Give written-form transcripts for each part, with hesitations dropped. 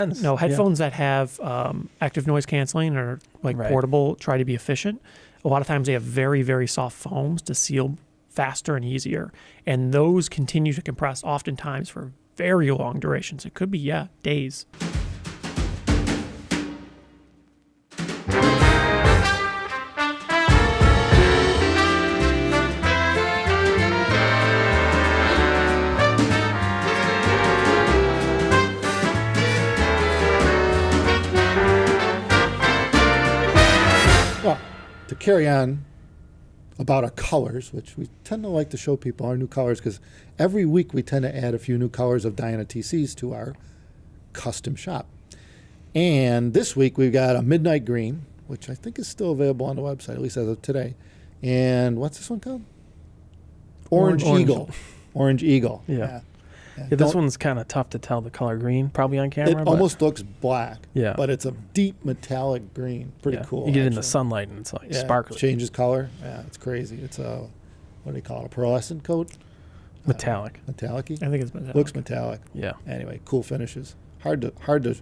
No, headphones that have active noise canceling or like portable try to be efficient. A lot of times they have very, very soft foams to seal faster and easier. And those continue to compress oftentimes for very long durations. It could be, days. To carry on about our colors, which we tend to like to show people our new colors, because every week we tend to add a few new colors of Diana TCs to our custom shop. And this week we've got a midnight green, which I think is still available on the website, at least as of today. And what's this one called? Orange Eagle. Orange Eagle. Yeah, this one's kind of tough to tell the color green, probably on camera. It almost looks black, yeah, but it's a deep metallic green. Pretty cool. You get it in the sunlight and it's like sparkly. It changes color. Yeah, it's crazy. It's a, what do you call it, a pearlescent coat? Metallic. Metallic-y? I think it's metallic. Looks metallic. Yeah. Anyway, cool finishes. Hard to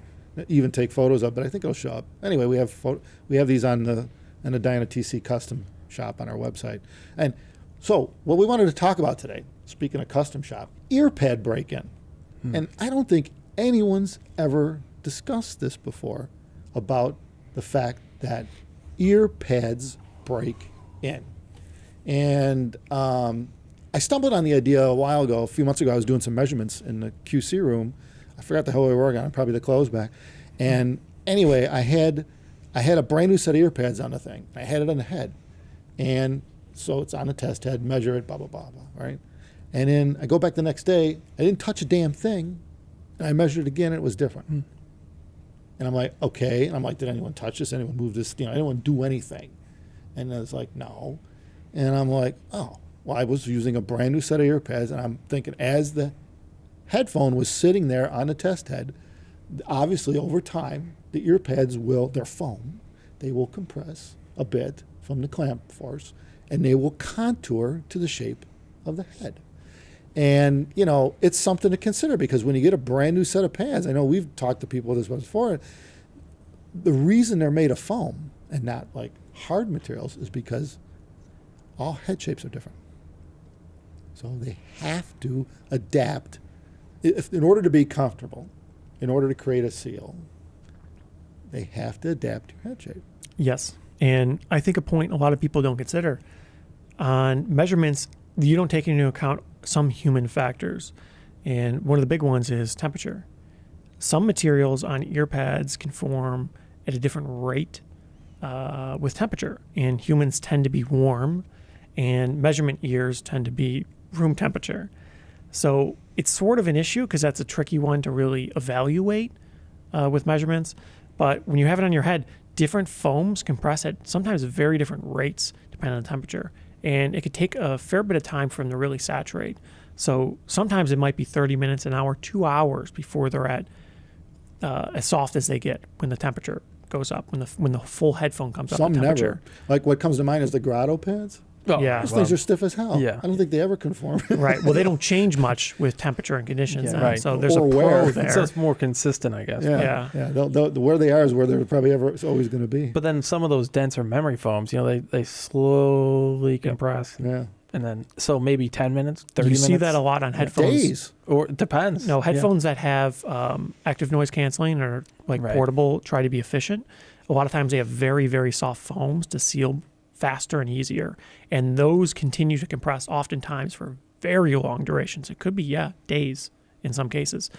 even take photos of, but I think it'll show up. Anyway, we have these on the Diana TC custom shop on our website. And so what we wanted to talk about today, speaking of custom shop, ear pad break-in. And I don't think anyone's ever discussed this before about the fact that ear pads break in. And I stumbled on the idea a few months ago. I was doing some measurements in the QC room. I forgot the hell we were working on, probably the clothes back. And anyway, I had a brand new set of ear pads on the thing. I had it on the head. And so it's on the test head, measure it, blah, blah, blah, blah, right? And then I go back the next day. I didn't touch a damn thing. And I measured it again, and it was different. And I'm like, okay. And I'm like, did anyone touch this? Anyone move this? Anyone do anything? And it's like, no. And I'm like, oh, well, I was using a brand new set of ear pads, and I'm thinking as the headphone was sitting there on the test head, obviously over time, the ear pads they're foam, they will compress a bit from the clamp force, and they will contour to the shape of the head. And, it's something to consider, because when you get a brand new set of pads, I know we've talked to people this before, the reason they're made of foam and not like hard materials is because all head shapes are different. So they have to adapt. In order to be comfortable, in order to create a seal, they have to adapt your head shape. Yes. And I think a point a lot of people don't consider on measurements, you don't take into account some human factors. And one of the big ones is temperature. Some materials on ear pads can form at a different rate with temperature. And humans tend to be warm, and measurement ears tend to be room temperature. So it's sort of an issue, because that's a tricky one to really evaluate with measurements. But when you have it on your head, different foams compress at sometimes very different rates depending on the temperature. And it could take a fair bit of time for them to really saturate. So sometimes it might be 30 minutes, an hour, 2 hours before they're at as soft as they get when the temperature goes up, when the full headphone comes up in temperature. Never. Like what comes to mind is the Grotto pads. Oh, yeah. Those things are stiff as hell. Yeah. I don't think they ever conform. Right. Well, they don't change much with temperature and conditions. Yeah, right. So there's or a pro wear. there. So it's more consistent, I guess. Yeah. Where they are is where they're probably always going to be. But then some of those denser memory foams, they slowly compress. Yeah. And then, so maybe 10 minutes, 30 minutes. You see that a lot on headphones. Days. Or it depends. No, headphones that have active noise canceling or like portable try to be efficient. A lot of times they have very, very soft foams to seal faster and easier. And those continue to compress oftentimes for very long durations. It could be, days in some cases.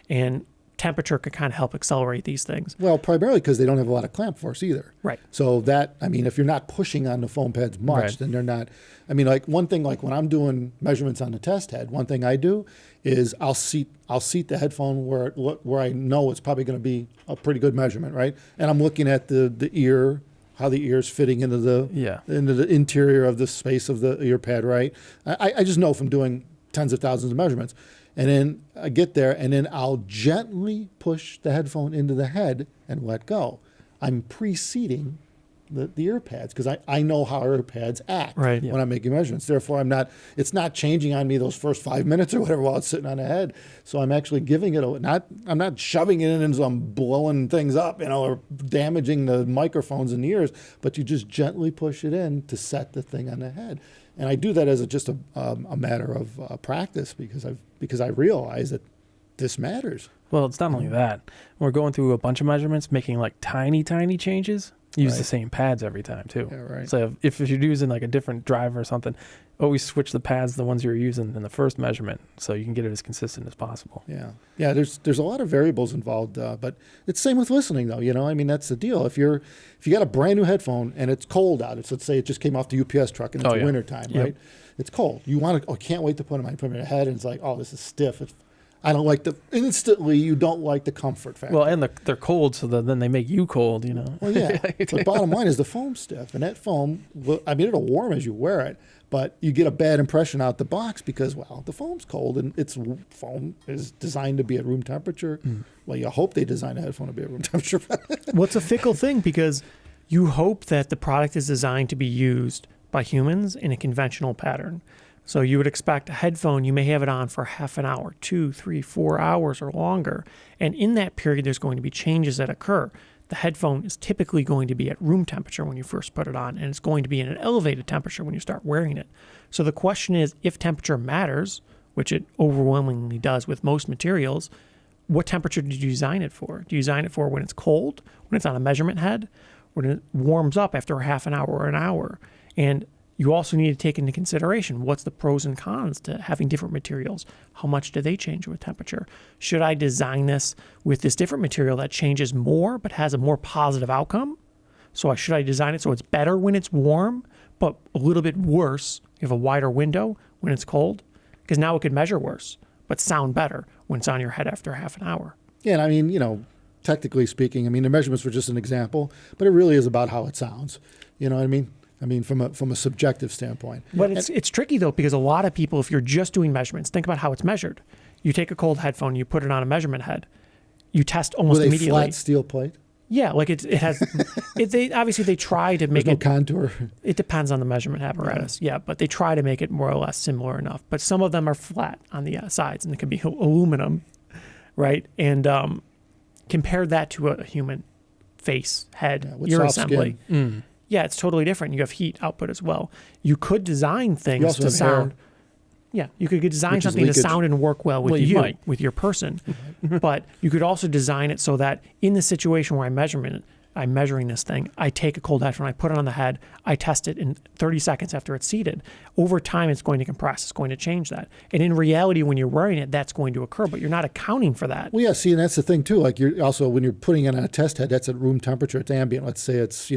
And temperature could kind of help accelerate these things. Well, primarily because they don't have a lot of clamp force either. Right. So if you're not pushing on the foam pads much, then they're not, like one thing, like when I'm doing measurements on the test head, one thing I do is I'll seat the headphone where I know it's probably going to be a pretty good measurement, right? And I'm looking at the ear, how the ear's fitting into the interior of the space of the ear pad, right? I just know from doing tens of thousands of measurements. And then I get there, and then I'll gently push the headphone into the head and let go. I'm preceding the ear pads because I know how ear pads act Right. when I'm making measurements. Therefore, it's not changing on me those first 5 minutes or whatever while it's sitting on the head. So I'm actually giving it I'm not shoving it in and so I'm blowing things up, or damaging the microphones in the ears, but you just gently push it in to set the thing on the head. And I do that as just a matter of practice because I realize that this matters. Well, it's not only that. We're going through a bunch of measurements, making like tiny changes. Use Right. the same pads every time too. Yeah, right. So if you're using like a different driver or something, always switch the pads, the ones you were using in the first measurement, so you can get it as consistent as possible. Yeah. There's a lot of variables involved, but it's same with listening though. That's the deal. If you got a brand new headphone and it's cold out, let's say it just came off the UPS truck and it's winter time, Yep. right? It's cold. You want to? Oh, can't wait to put it in my head, and it's like, oh, this is stiff. I don't like instantly you don't like the comfort factor. Well, and they're cold, so then they make you cold, Well, yeah. But bottom line is the foam's stiff, and that foam, it'll warm as you wear it, but you get a bad impression out the box because, the foam's cold, and foam is designed to be at room temperature. Well, you hope they design a headphone to be at room temperature. Well, it's a fickle thing because you hope that the product is designed to be used by humans in a conventional pattern. So you would expect a headphone, you may have it on for half an hour, 2, 3, 4 hours or longer. And in that period, there's going to be changes that occur. The headphone is typically going to be at room temperature when you first put it on, and it's going to be in an elevated temperature when you start wearing it. So the question is, if temperature matters, which it overwhelmingly does with most materials, what temperature did you design it for? Do you design it for when it's cold, when it's on a measurement head, when it warms up after a half an hour or an hour? And you also need to take into consideration what's the pros and cons to having different materials. How much do they change with temperature? Should I design this with this different material that changes more but has a more positive outcome? So should I design it so it's better when it's warm, but a little bit worse? You have a wider window when it's cold? Because now it could measure worse, but sound better when it's on your head after half an hour. Yeah, and technically speaking, the measurements were just an example, but it really is about how it sounds. You know what I mean? From a subjective standpoint. But it's tricky though, because a lot of people, if you're just doing measurements, think about how it's measured. You take a cold headphone, you put it on a measurement head, you test almost With a immediately. flat steel plate? Yeah, like it has. They try to make There's no contour. It depends on the measurement apparatus. Yeah, but they try to make it more or less similar enough. But some of them are flat on the sides, and it can be aluminum, right? And compare that to a human face, head, with ear soft assembly. skin. Yeah, it's totally different. You have heat output as well. You could design You things also to have sound. hair. Yeah, you could design Which is something to leakage. sound and work well with Well, you might. with your person. But you could also design it so that in the situation where I'm measuring this thing, I take a cold headphone, I put it on the head, I test it in 30 seconds after it's seated. Over time, it's going to compress. It's going to change that. And in reality, when you're wearing it, that's going to occur, but you're not accounting for that. Well, yeah, see, and that's the thing too. Like you're also, when you're putting it on a test head, that's at room temperature, it's ambient. Let's say it's,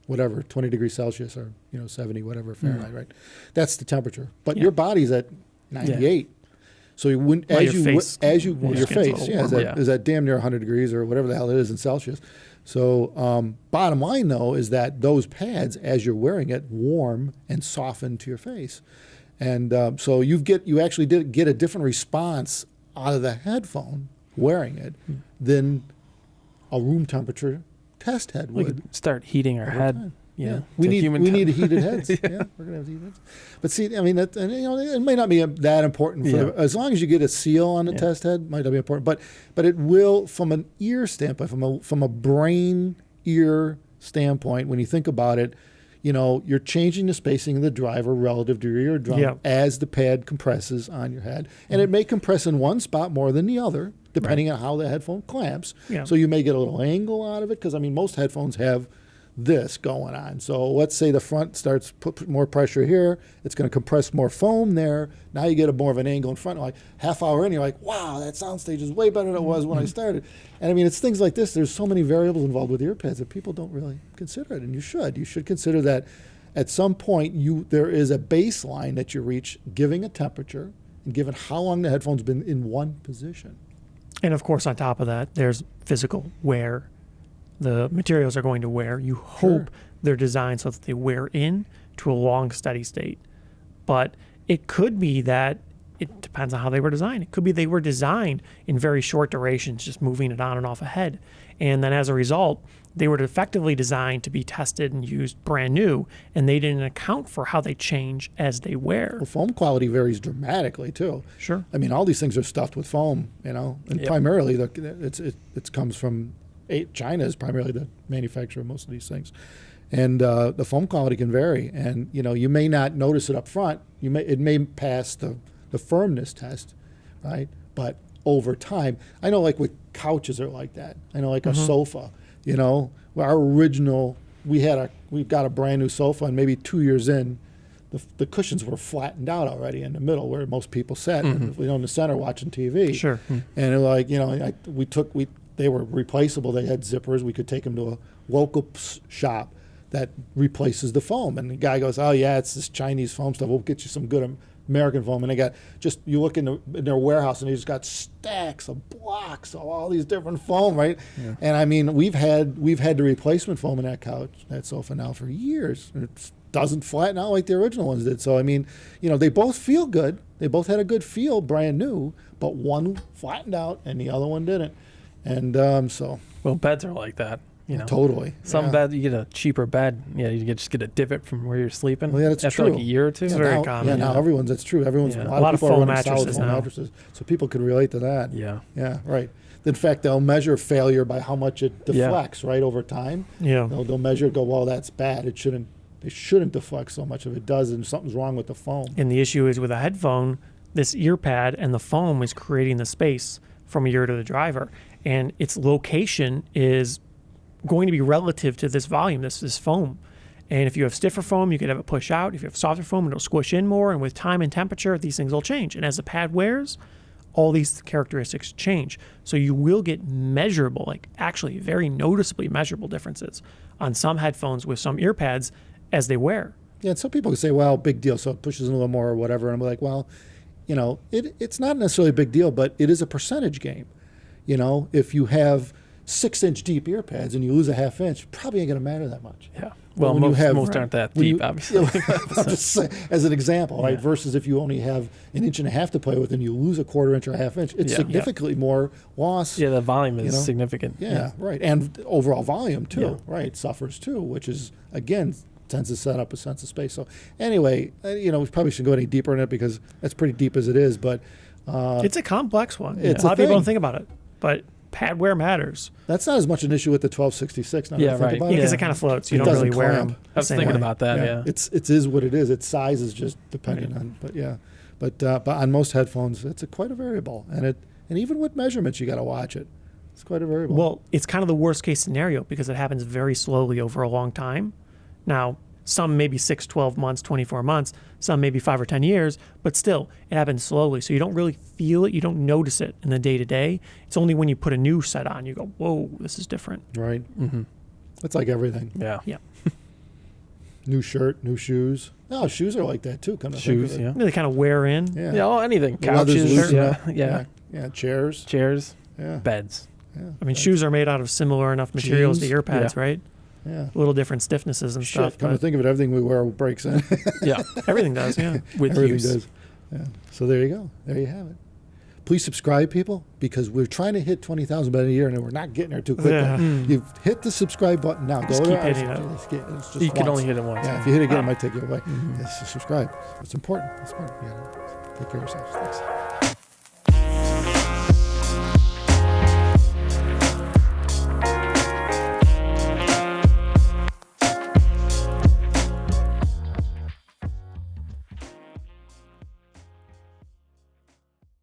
20 degrees Celsius or, 70, whatever Fahrenheit, right? That's the temperature. But your body's at 98. So you wouldn't, Well, your your face, is at damn near 100 degrees or whatever the hell it is in Celsius. So bottom line though is that those pads, as you're wearing it, warm and soften to your face, and so you actually did get a different response out of the headphone wearing it than a room temperature test head We would. could start heating our head. time. Yeah, we to need human heated heads. Yeah, we're gonna have heated heads. But see, that, and, it may not be that important for as long as you get a seal on the test head, might not be important. But it will, from an ear standpoint, from a brain ear standpoint, when you think about it, you're changing the spacing of the driver relative to your eardrum as the pad compresses on your head, and it may compress in one spot more than the other, depending on how the headphone clamps. Yeah. So you may get a little angle out of it because most headphones have this going on. So let's say the front starts put more pressure here, it's going to compress more foam there. Now you get a more of an angle in front. Like half hour in, you're like, wow, that soundstage is way better than it was when I started. And it's things like this. There's so many variables involved with ear pads that people don't really consider it, and you should. You should consider that at some point there is a baseline that you reach, giving a temperature and given how long the headphone's been in one position. And of course, on top of that, there's physical wear. The materials are going to wear. You hope they're designed so that they wear in to a long, steady state. But it could be that it depends on how they were designed. It could be they were designed in very short durations, just moving it on and off a head. And then as a result, they were effectively designed to be tested and used brand new, and they didn't account for how they change as they wear. Well, foam quality varies dramatically too. Sure. I mean, all these things are stuffed with foam, you know, and Yep. primarily it comes from China is primarily the manufacturer of most of these things, and the foam quality can vary, and you know you may not notice it up front. It may pass the firmness test, right? But over time, I know like with couches are like that. I know like a sofa, you know, our original we've got a brand new sofa, and maybe 2 years in, the cushions were flattened out already in the middle where most people sat, and, you know, in the center watching TV. Sure. And they're like, you know, they were replaceable. They had zippers. We could take them to a local shop that replaces the foam. And the guy goes, oh yeah, it's this Chinese foam stuff. We'll get you some good American foam. And they got you look in their warehouse, and they just got stacks of blocks of all these different foam, right? Yeah. And I mean, we've had the replacement foam in that sofa now for years. It doesn't flatten out like the original ones did. So I mean, you know, they both feel good. They both had a good feel, brand new, but one flattened out and the other one didn't. And Well, beds are like that. You know, totally. Some beds, you get a cheaper bed. Yeah, you just get a divot from where you're sleeping. Well, yeah, that's after true. like a year or two. It's very common. Yeah, now that's true. Everyone's Yeah. A lot of people are foam running solid mattresses foam now. mattresses, so people could relate to that. Yeah. Yeah, right. In fact, they'll measure failure by how much it deflects, right, over time. Yeah. They'll measure it, go, well, that's bad. It shouldn't deflect so much. If it does, then something's wrong with the foam. And the issue is with a headphone, this ear pad and the foam is creating the space from ear to the driver. And its location is going to be relative to this volume, this foam. And if you have stiffer foam, you could have it push out. If you have softer foam, it'll squish in more. And with time and temperature, these things will change. And as the pad wears, all these characteristics change. So you will get measurable, like actually very noticeably measurable differences on some headphones with some ear pads as they wear. Yeah, and some people can say, well, big deal, so it pushes in a little more or whatever. And I'm like, well, you know, it's not necessarily a big deal, but it is a percentage game. You know, if you have 6-inch deep ear pads and you lose a half inch, probably ain't going to matter that much. Yeah. But Well, when you most aren't that deep, obviously. I'm just saying, as an example, right? Yeah. Versus if you only have 1.5 inches to play with and you lose a 1/4 inch or a half inch, it's Yeah. significantly more loss. Yeah, the volume is You know? significant. Yeah, right. And overall volume too, Yeah. right? Suffers too, which is again tends to set up a sense of space. So anyway, you know, we probably shouldn't go any deeper in it because that's pretty deep as it is. But It's a complex one. It's a lot a of people thing. don't think about it, but pad wear matters. that's not as much an issue with the 1266. Now that I Yeah, think right. about Because it. it kind of floats. You It don't doesn't really wear clamp. them. I was thinking about that. Yeah. It is what it is. Its size is just dependent on. But yeah, but on most headphones, it's quite a variable, and even with measurements, you got to watch it. It's quite a variable. Well, it's kind of the worst case scenario because it happens very slowly over a long time. Now, some maybe 6, 12 months, 24 months, some maybe 5 or 10 years, but still, it happens slowly. So you don't really feel it. You don't notice it in the day to day. It's only when you put a new set on, you go, whoa, this is different. right. Mm-hmm. It's like everything. Yeah. Yeah. New shirt, new shoes. No, shoes are like that too. Come to think Shoes. of it. Yeah. They kind of wear in. Yeah. Yeah. Oh, anything. The leather's Couches. loosened Yeah. up. Yeah. Yeah. Chairs. Chairs. Yeah. Beds. Yeah. I mean, shoes are made out of similar enough materials to Jeans. ear pads, Yeah. right? Yeah. A little different stiffnesses and stuff. Shit. Come to But think of it, everything we wear breaks in. Yeah. everything does, yeah. With Everything use. does. Yeah. So there you go. There you have it. Please subscribe, people, because we're trying to hit 20,000 by the year, and we're not getting there too quickly. Yeah. You've hit the subscribe button now. Just Go keep there. hitting it. It's just You can once. only hit it once. Yeah, if you hit it again, it Oh. might take you away. Yes, subscribe. It's important. It's important. You gotta take care of yourselves. Thanks.